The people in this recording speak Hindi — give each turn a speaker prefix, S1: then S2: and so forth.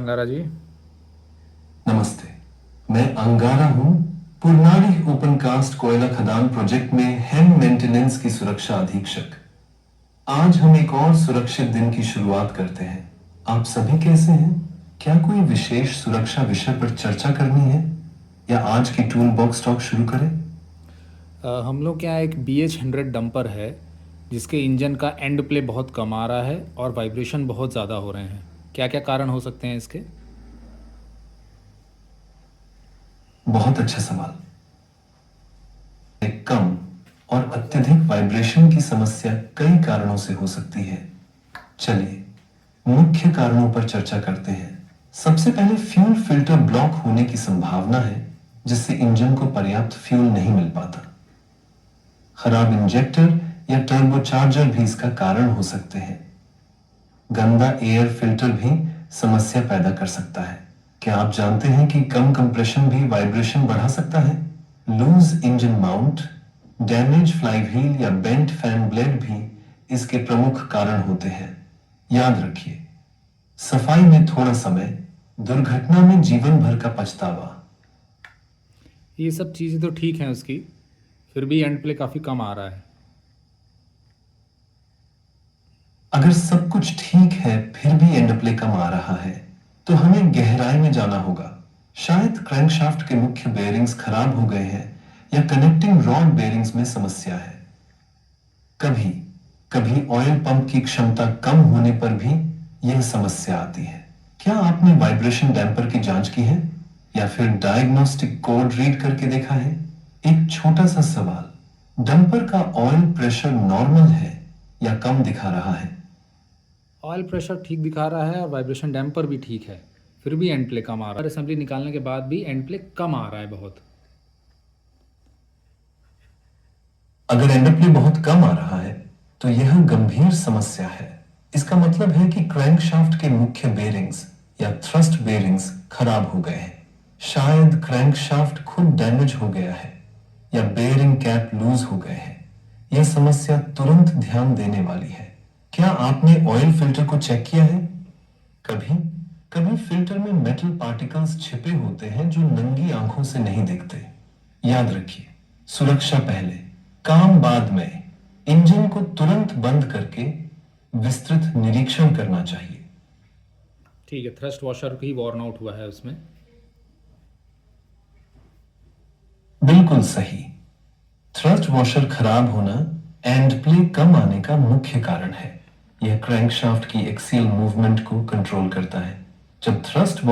S1: अंगारा जी।
S2: नमस्ते। मैं अंगारा हूं, पुरनाड़ी ओपनकास्ट कोयला खदान प्रोजेक्ट में हेम मेंटेनेंस की सुरक्षा अधीक्षक। आज हम एक और सुरक्षित दिन की शुरुआत करते हैं। आप सभी कैसे हैं? क्या कोई विशेष सुरक्षा विषय पर चर्चा करनी है या आज की टूल बॉक्स टॉक शुरू करें?
S1: हम लोग के यहाँ एक BH-100 डंपर है जिसके इंजन का एंड प्ले बहुत कम आ रहा है और वाइब्रेशन बहुत ज़्यादा हो रहे हैं। क्या क्या कारण हो सकते हैं इसके?
S2: बहुत अच्छा सवाल। एक कम और अत्यधिक वाइब्रेशन की समस्या कई कारणों से हो सकती है। चलिए मुख्य कारणों पर चर्चा करते हैं। सबसे पहले फ्यूल फिल्टर ब्लॉक होने की संभावना है, जिससे इंजन को पर्याप्त फ्यूल नहीं मिल पाता। खराब इंजेक्टर या टर्बोचार्जर भी इसका कारण हो सकते हैं। गंदा एयर फिल्टर भी समस्या पैदा कर सकता है। क्या आप जानते हैं कि कम कंप्रेशन भी वाइब्रेशन बढ़ा सकता है? Loose engine mount, damage flywheel या बेंट फैन ब्लेड भी इसके प्रमुख कारण होते हैं। याद रखिए, सफाई में थोड़ा समय, दुर्घटना में जीवन भर का पछतावा।
S1: ये सब चीज़ें तो ठीक हैं उसकी, फिर भी एंड प्ले काफ़ी कम आ रहा है।
S2: अगर सब कुछ ठीक है फिर भी एंड प्ले कम आ रहा है, तो हमें गहराई में जाना होगा। शायद क्रैंकशाफ्ट के मुख्य बेयरिंग्स खराब हो गए हैं या कनेक्टिंग रॉड बेयरिंग्स में समस्या है। कभी कभी ऑयल पंप की क्षमता कम होने पर भी यह समस्या आती है। क्या आपने वाइब्रेशन डैम्पर की जांच की है या फिर डायग्नोस्टिक कोड रीड करके देखा है? एक छोटा सा सवाल, डंपर का ऑयल प्रेशर नॉर्मल है या कम दिखा रहा है?
S1: ऑयल प्रेशर ठीक दिखा रहा है और वाइब्रेशन डैम्पर भी ठीक है, फिर भी एंड प्ले कम आ रहा है। असेंबली निकालने के बाद भी एंड प्ले कम आ रहा है बहुत।
S2: अगर एंडप्ले बहुत कम आ रहा है तो यह गंभीर समस्या है। इसका मतलब है कि क्रैंकशाफ्ट के मुख्य बेयरिंग्स या थ्रस्ट बेयरिंग्स खराब हो गए हैं। शायद क्रैंकशाफ्ट खुद डैमेज हो गया है या बेयरिंग कैप लूज हो गए हैं। यह समस्या तुरंत ध्यान देने वाली है। क्या आपने ऑयल फिल्टर को चेक किया है? कभी कभी फिल्टर में मेटल पार्टिकल्स छिपे होते हैं जो नंगी आंखों से नहीं दिखते। याद रखिए, सुरक्षा पहले, काम बाद में। इंजन को तुरंत बंद करके विस्तृत निरीक्षण करना चाहिए।
S1: ठीक है, थ्रस्ट वॉशर ही वॉर्न आउट हुआ है उसमें।
S2: बिल्कुल सही। थ्रस्ट वॉशर खराब होना एंड प्ले कम आने का मुख्य कारण है। यह क्रैंकशाफ्ट की एक्सियल मूवमेंट को कंट्रोल करता है। जब थ्रस्ट